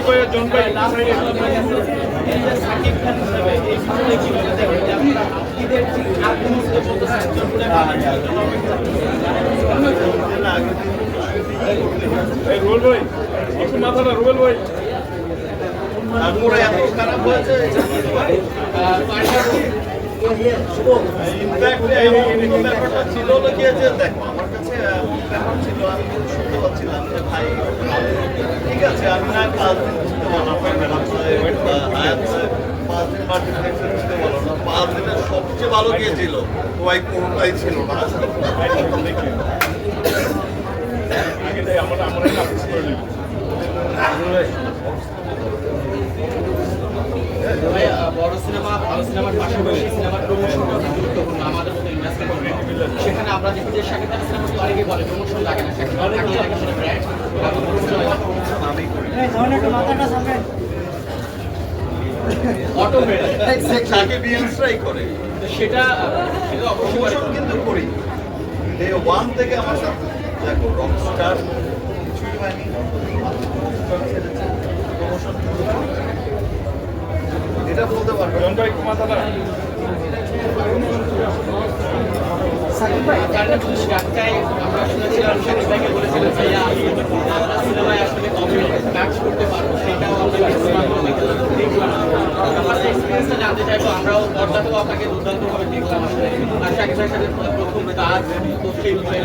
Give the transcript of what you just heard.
ভাই আর জন ভাই সাকিব খান হিসেবে এই সময় কিভাবে দেখেন যে আপনারা ঈদের আগে মুহূর্তে বলতে চাচ্ছেন এই রুবেল ভাই একটু মাথাটা রুবেল ভাই তারপরে এত খারাপ হয়েছে ব্যাপারটা ছিল গিয়েছে দেখো আমার কাছে ব্যাপার ছিল আমি শুনতে পাচ্ছিলাম যে ভাই ঠিক আছে আমি না 5 দিন বুঝতে পারলাম 5 দিন মাল্টিপ্লেক্সে বুঝতে পারলাম না 5 দিনের সবচেয়ে ভালো গিয়েছিল ওয়াই কোনোটাই ছিল না বড় সিনেমা ভালো সিনেমার পাশাপাশি সিনেমার প্রমোশন গুরুত্বপূর্ণ আমাদের মতো ইন্ডাস্ট্রি সেখানে আমরা দেখি যে শাকিব খানের সিনেমা তো অনেকেই বলে প্রমোশন লাগে না শাকিব খান থাকে লাগে সেটা ব্র্যান্ড আমি করি অটোমেটেড তাকে বিএনসরাই করে সেটা প্রমোশন কিন্তু করি ডে 1 থেকে আমার সাথে দেখো রকস্টার কিছুই হয়নি প্রমোশন এটা বলতে পারবো জন ভাই একটু মাথাটা আমরা শুনেছিলাম শাকিব ভাইকে বলেছিলেন ভাইয়া সিনেমায় আসলে কবে কাজ করতে পারবো সেটাও আমরা দেখলাম আমার এক্সপিরিয়েন্সটা জানতে চাইবো আমরাও পর্দাতেও আপনাকে দুর্দান্তভাবে দেখলাম আসলে আর শাকিব ভাইয়ের সাথে প্রথম কাজ তো সেই বিষয়ে